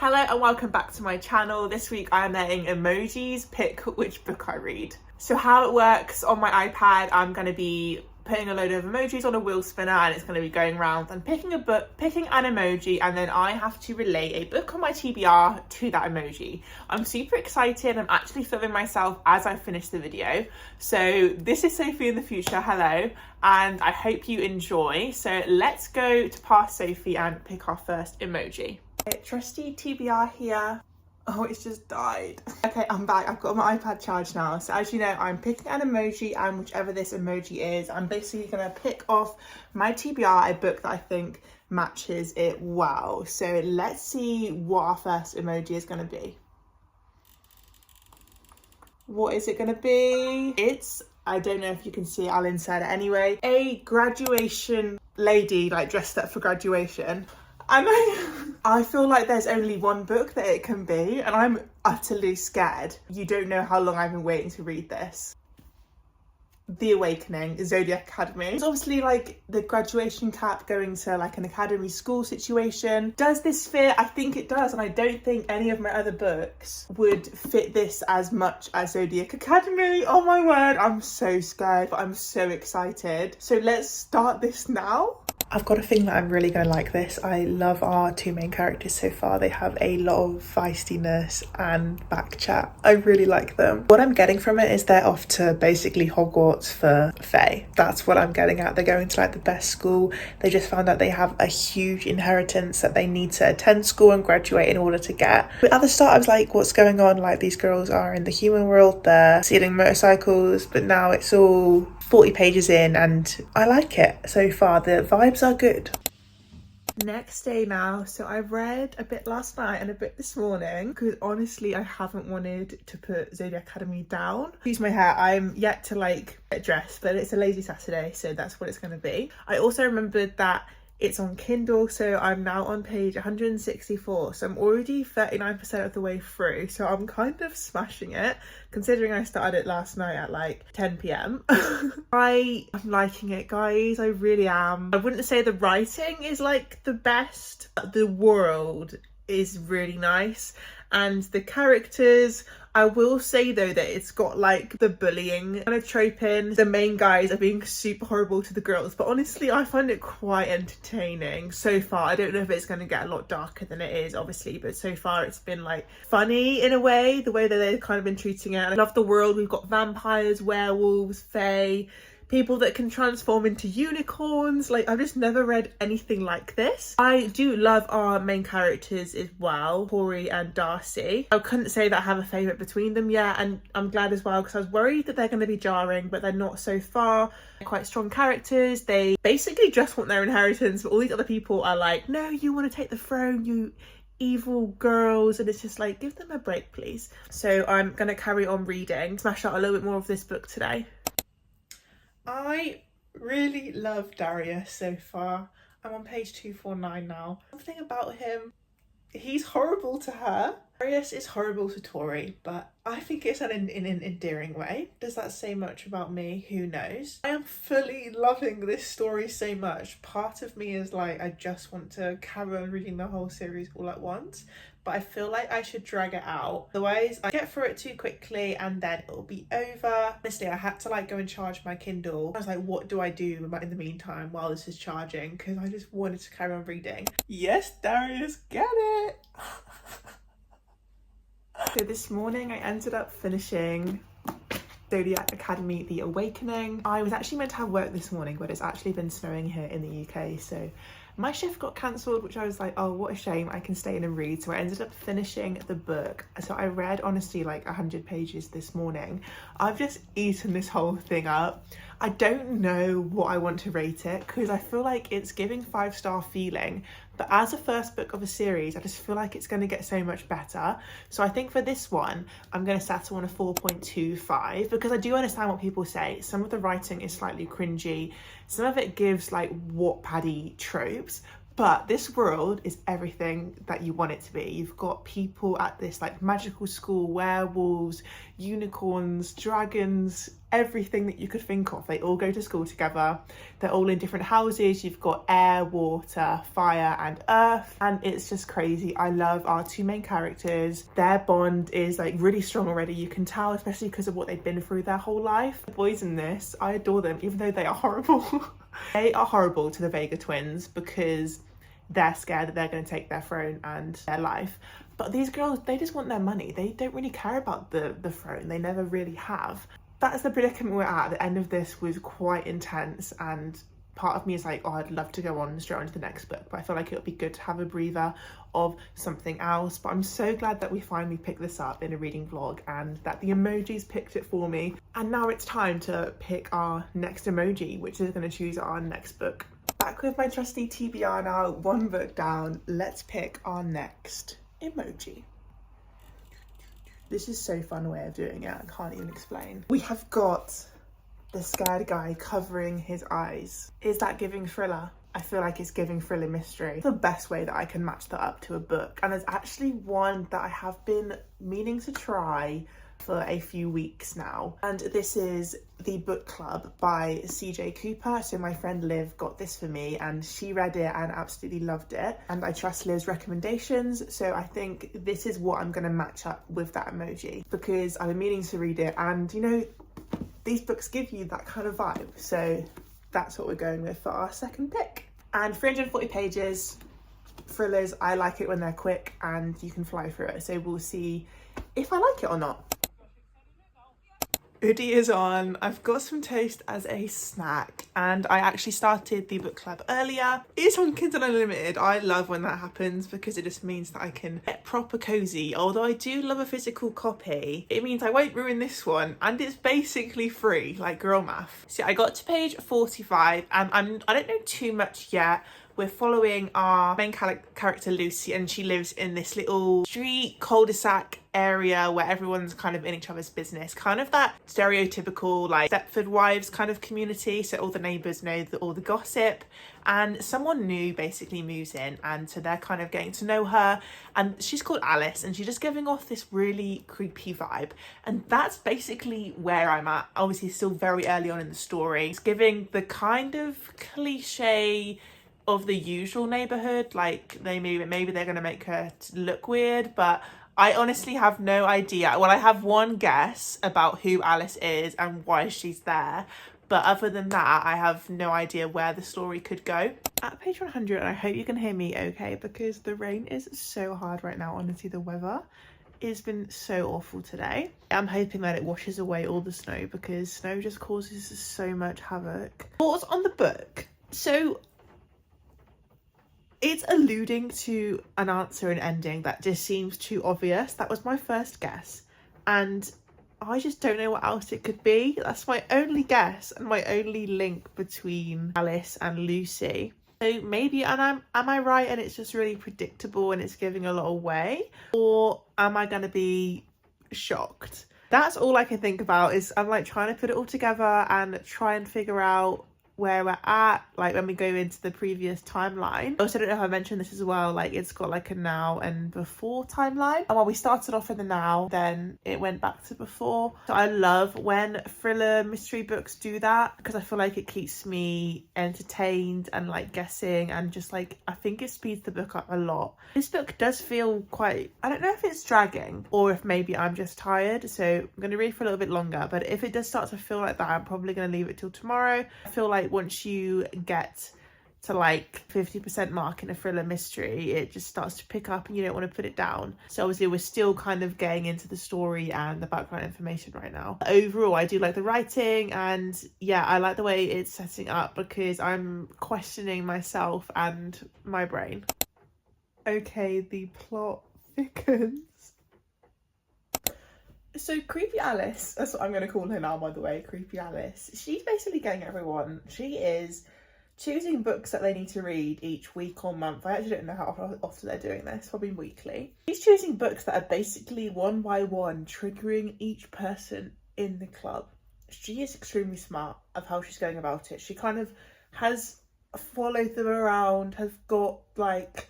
Hello and welcome back to my channel. This week I am letting emojis pick which book I read. So how it works, on my iPad I'm going to be putting a load of emojis on a wheel spinner and it's going to be going around and picking a book, picking an emoji, and then I have to relay a book on my TBR to that emoji. I'm super excited. I'm actually filming myself as I finish the video. So this is Sophie in the future, hello, and I hope you enjoy. So let's go to Past Sophie and pick our first emoji. Trusty TBR here. Oh, it's just died. Okay, I'm back. I've got my iPad charged now. So as you know, I'm picking an emoji, and whichever this emoji is, I'm basically gonna pick off my TBR, a book that I think matches it well. So let's see what our first emoji is gonna be. What is it gonna be? I don't know if you can see it, I'll insert it anyway. A graduation lady, like dressed up for graduation. And I feel like there's only one book that it can be, and I'm utterly scared. You don't know how long I've been waiting to read this. The Awakening, Zodiac Academy. It's obviously like the graduation cap going to like an academy school situation. Does this fit? I think it does, and I don't think any of my other books would fit this as much as Zodiac Academy. Oh my word, I'm so scared, but I'm so excited. So let's start this now. I've got a feeling that I'm really going to like this. I love our two main characters so far. They have a lot of feistiness and back chat. I really like them. What I'm getting from it is they're off to basically Hogwarts for Fae. That's what I'm getting at. They're going to like the best school. They just found out they have a huge inheritance that they need to attend school and graduate in order to get. But at the start I was like, what's going on? Like, these girls are in the human world, they're stealing motorcycles, but now it's all 40 pages in and I like it so far. The vibes are good. Next day now, so I read a bit last night and a bit this morning because honestly I haven't wanted to put Zodiac Academy down. Excuse my hair, I'm yet to like get dressed, but it's a lazy Saturday, so that's what it's going to be. I also remembered that it's on Kindle, so I'm now on page 164, so I'm already 39% of the way through, so I'm kind of smashing it considering I started it last night at like 10 p.m. I'm liking it, guys. I really am. I wouldn't say the writing is like the best, but the world is really nice, and the characters, I will say though that it's got like the bullying kind of trope in. The main guys are being super horrible to the girls, but honestly I find it quite entertaining so far. I don't know if it's going to get a lot darker than it is obviously, but so far it's been like funny in a way, the way that they've kind of been treating it. I love the world. We've got vampires, werewolves, fae, people that can transform into unicorns. Like, I've just never read anything like this. I do love our main characters as well, Corey and Darcy. I couldn't say that I have a favourite between them yet, and I'm glad as well because I was worried that they're going to be jarring, but they're not so far. They're quite strong characters. They basically just want their inheritance, but all these other people are like, no, you want to take the throne, you evil girls, and it's just like, give them a break please. So I'm going to carry on reading, smash out a little bit more of this book today. I really love Darius so far. I'm on page 249 now. Something about him, he's horrible to her. Darius is horrible to Tori, but I think it's in an endearing way. Does that say much about me? Who knows? I am fully loving this story so much. Part of me is like, I just want to carry on reading the whole series all at once, but I feel like I should drag it out. Otherwise I get through it too quickly and then it'll be over. Honestly, I had to like go and charge my Kindle. I was like, what do I do in the meantime while this is charging? Because I just wanted to carry on reading. Yes, Darius, get it. So this morning I ended up finishing Zodiac Academy, The Awakening. I was actually meant to have work this morning, but it's actually been snowing here in the UK, so my shift got cancelled, which I was like, oh, what a shame, I can stay in and read. So I ended up finishing the book. So I read honestly like 100 pages this morning. I've just eaten this whole thing up. I don't know what I want to rate it because I feel like it's giving 5-star feeling, but as a first book of a series I just feel like it's going to get so much better. So I think for this one I'm going to settle on a 4.25 because I do understand what people say. Some of the writing is slightly cringy, some of it gives like Wattpaddy tropes, but this world is everything that you want it to be. You've got people at this like magical school, werewolves, unicorns, dragons, everything that you could think of. They all go to school together. They're all in different houses. You've got air, water, fire and earth, and it's just crazy. I love our two main characters. Their bond is like really strong already. You can tell, especially because of what they've been through their whole life. The boys in this, I adore them, even though they are horrible. They are horrible to the Vega twins because they're scared that they're going to take their throne and their life. But these girls, they just want their money. They don't really care about the throne. They never really have. That's the predicament we're at. The end of this was quite intense, and part of me is like, oh, I'd love to go on straight on to the next book, but I feel like it would be good to have a breather of something else. But I'm so glad that we finally picked this up in a reading vlog and that the emojis picked it for me. And now it's time to pick our next emoji, which is going to choose our next book. Back with my trusty TBR now, one book down. Let's pick our next emoji. This is so fun way of doing it, I can't even explain. We have got the scared guy covering his eyes. Is that giving thriller? I feel like it's giving thriller mystery. The best way that I can match that up to a book. And there's actually one that I have been meaning to try for a few weeks now, and this is The Book Club by CJ Cooper. So my friend Liv got this for me and she read it and absolutely loved it, and I trust Liv's recommendations, so I think this is what I'm going to match up with that emoji, because I've been meaning to read it, and you know, these books give you that kind of vibe, so that's what we're going with for our second pick. And 340 pages, thrillers, I like it when they're quick and you can fly through it, so we'll see if I like it or not. Hoodie is on. I've got some toast as a snack, and I actually started the book club earlier. It's on Kindle Unlimited. I love when that happens because it just means that I can get proper cozy. Although I do love a physical copy, it means I won't ruin this one, and it's basically free, like girl math. So I got to page 45 and I don't know too much yet. We're following our main character Lucy, and she lives in this little street cul-de-sac area where everyone's kind of in each other's business, kind of that stereotypical like Stepford Wives kind of community. So all the neighbours know all the gossip, and someone new basically moves in, and so they're kind of getting to know her, and she's called Alice, and she's just giving off this really creepy vibe, and that's basically where I'm at. Obviously it's still very early on in the story. It's giving the kind of cliche of the usual neighborhood, like maybe they're gonna make her look weird, but I honestly have no idea. Well, I have one guess about who Alice is and why she's there, but other than that I have no idea where the story could go. At page 100, and I hope you can hear me okay because the rain is so hard right now. Honestly, the weather it's been so awful today. I'm hoping that it washes away all the snow because snow just causes so much havoc. Thoughts on the book? So it's alluding to an answer and ending that just seems too obvious. That was my first guess, and I just don't know what else it could be. That's my only guess and my only link between Alice and Lucy. So maybe, and am I right and it's just really predictable and it's giving a lot away, or am I going to be shocked? That's all I can think about. Is I'm like trying to put it all together and try and figure out where we're at, like when we go into the previous timeline. I also don't know if I mentioned this as well, like it's got like a now and before timeline, and while we started off in the now, then it went back to before. So I love when thriller mystery books do that because I feel like it keeps me entertained and like guessing, and just like I think it speeds the book up a lot. This book does feel quite, I don't know if it's dragging or if maybe I'm just tired, so I'm going to read for a little bit longer, but if it does start to feel like that, I'm probably going to leave it till tomorrow. I feel like once you get to like 50% mark in a thriller mystery, it just starts to pick up and you don't want to put it down. So obviously we're still kind of getting into the story and the background information right now. Overall, I do like the writing, and yeah, I like the way it's setting up because I'm questioning myself and my brain. Okay, the plot thickens. So Creepy Alice, that's what I'm going to call her now, by the way, Creepy Alice. She's basically getting everyone. She is choosing books that they need to read each week or month. I actually don't know how often they're doing this, probably weekly. She's choosing books that are basically one by one triggering each person in the club. She is extremely smart of how she's going about it. She kind of has followed them around, has got like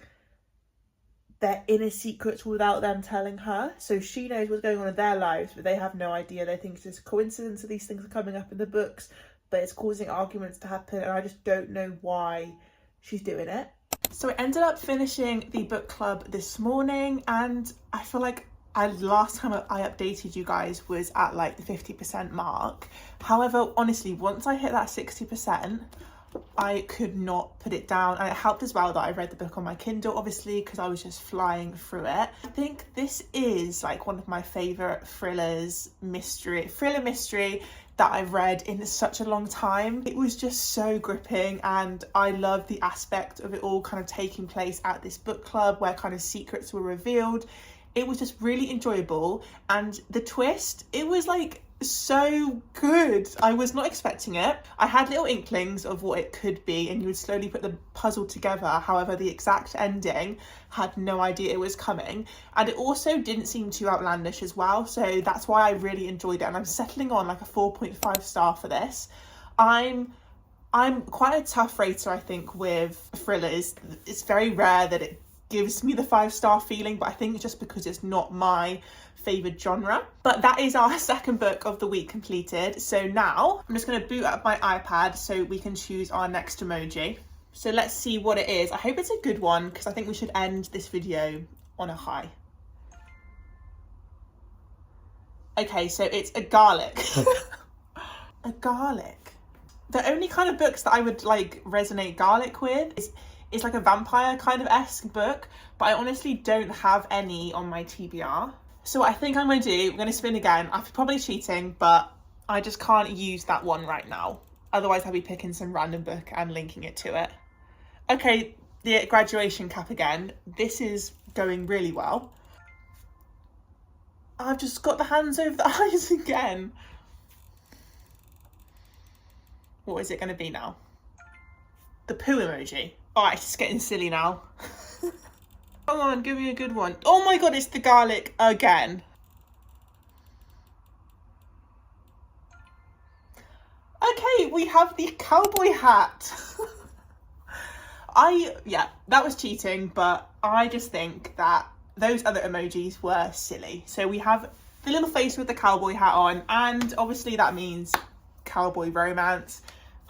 their inner secrets without them telling her. So she knows what's going on in their lives, but they have no idea. They think it's just a coincidence that these things are coming up in the books, but it's causing arguments to happen, and I just don't know why she's doing it. So I ended up finishing the book club this morning, and I feel like last time I updated you guys was at like the 50% mark. However, honestly, once I hit that 60%, I could not put it down, and it helped as well that I read the book on my Kindle, obviously, because I was just flying through it. I think this is like one of my favourite thriller mystery that I've read in such a long time. It was just so gripping, and I love the aspect of it all kind of taking place at this book club where kind of secrets were revealed. It was just really enjoyable, and the twist, it was like so good. I was not expecting it. I had little inklings of what it could be, and you would slowly put the puzzle together. However, the exact ending, had no idea it was coming, and it also didn't seem too outlandish as well, so that's why I really enjoyed it, and I'm settling on like a 4.5 star for this. I'm quite a tough rater, I think, with thrillers. It's very rare that it gives me the 5-star feeling, but I think it's just because it's not my favoured genre. But that is our second book of the week completed. So now I'm just going to boot up my iPad so we can choose our next emoji. So let's see what it is. I hope it's a good one, because I think we should end this video on a high. Okay, so it's a garlic. A garlic. The only kind of books that I would like resonate garlic with is like a vampire kind of esque book, but I honestly don't have any on my TBR. So what I think I'm going to do, I'm going to spin again. I'm probably cheating, but I just can't use that one right now. Otherwise I'll be picking some random book and linking it to it. Okay, the graduation cap again. This is going really well. I've just got the hands over the eyes again. What is it going to be now? The poo emoji. Oh, it's just getting silly now. Come on, give me a good one. Oh my god, it's the garlic again. Okay, we have the cowboy hat. Yeah, that was cheating, but I just think that those other emojis were silly. So we have the little face with the cowboy hat on, and obviously that means cowboy romance.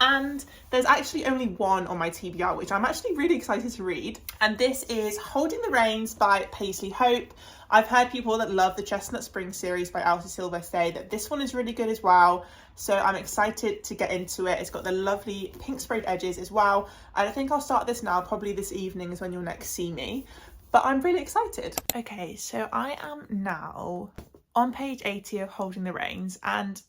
And there's actually only one on my TBR, which I'm actually really excited to read. And this is Holding the Reins by Paisley Hope. I've heard people that love the Chestnut Spring series by Elsie Silver say that this one is really good as well. So I'm excited to get into it. It's got the lovely pink sprayed edges as well. And I think I'll start this now, probably this evening is when you'll next see me. But I'm really excited. Okay, so I am now on page 80 of Holding the Reins, and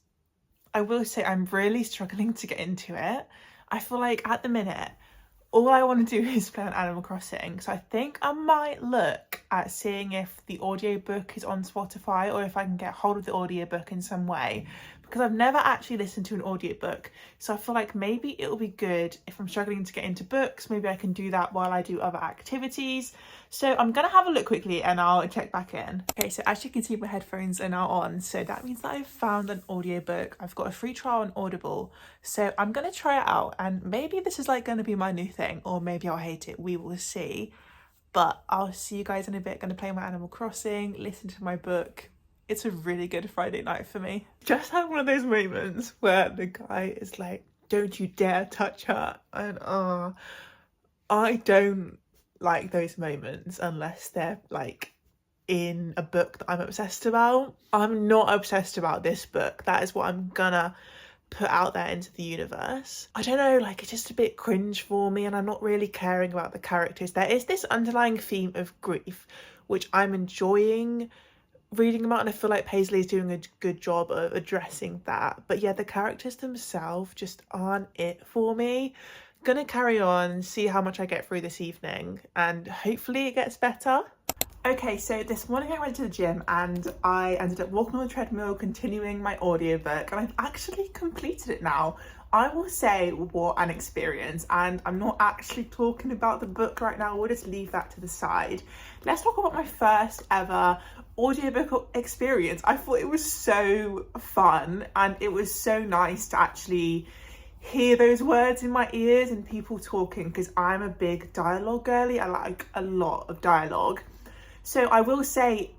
I will say I'm really struggling to get into it. I feel like at the minute, all I want to do is play on Animal Crossing. So I think I might look at seeing if the audiobook is on Spotify, or if I can get hold of the audiobook in some way, because I've never actually listened to an audiobook. So I feel like maybe it'll be good if I'm struggling to get into books. Maybe I can do that while I do other activities. So I'm going to have a look quickly and I'll check back in. Okay, so as you can see, my headphones are now on. So that means that I've found an audiobook. I've got a free trial on Audible. So I'm going to try it out, and maybe this is like going to be my new thing, or maybe I'll hate it. We will see. But I'll see you guys in a bit. Going to play my Animal Crossing, listen to my book. It's a really good Friday night for me. Just had one of those moments where the guy is like, don't you dare touch her. And I don't like those moments unless they're like in a book that I'm obsessed about. I'm not obsessed about this book. That is what I'm gonna put out there into the universe. I don't know, like, it's just a bit cringe for me, and I'm not really caring about the characters. There is this underlying theme of grief, which I'm enjoying reading about, and I feel like Paisley is doing a good job of addressing that. But yeah, the characters themselves just aren't it for me. Gonna carry on, see how much I get through this evening, and hopefully it gets better. Okay, so this morning I went to the gym and I ended up walking on the treadmill, continuing my audiobook, and I've actually completed it now. I will say what an experience, and I'm not actually talking about the book right now. We'll just leave that to the side. Let's talk about my first ever audiobook experience. I thought it was so fun, and it was so nice to actually hear those words in my ears and people talking, because I'm a big dialogue girly. I like a lot of dialogue. So I will say,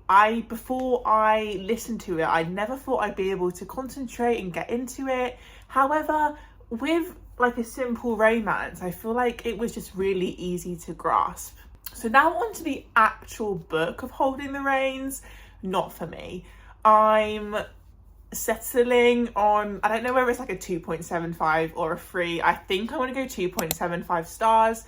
before I listened to it, I never thought I'd be able to concentrate and get into it. However, with like a simple romance, I feel like it was just really easy to grasp. So now on to the actual book of Holding the Reins. Not for me. I'm settling on, I don't know whether it's like a 2.75 or a 3. I think I want to go 2.75 stars.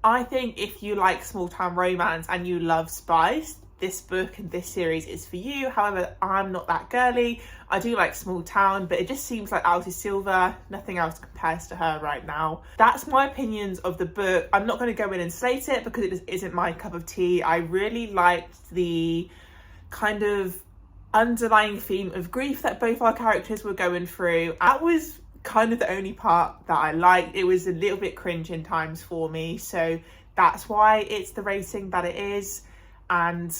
I think if you like small town romance and you love spice, this book and this series is for you. However, I'm not that girly. I do like small town, but it just seems like Alice Silver, nothing else compares to her right now. That's my opinions of the book. I'm not going to go in and slate it because it just isn't my cup of tea. I really liked the kind of underlying theme of grief that both our characters were going through. That was kind of the only part that I liked. It was a little bit cringe in times for me, so that's why it's the rating that it is. And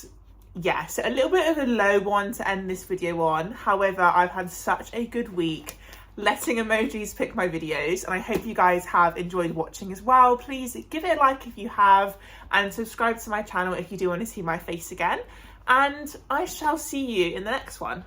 yeah, so a little bit of a low one to end this video on. However, I've had such a good week letting emojis pick my videos, and I hope you guys have enjoyed watching as well. Please give it a like if you have, and subscribe to my channel if you do want to see my face again, and I shall see you in the next one.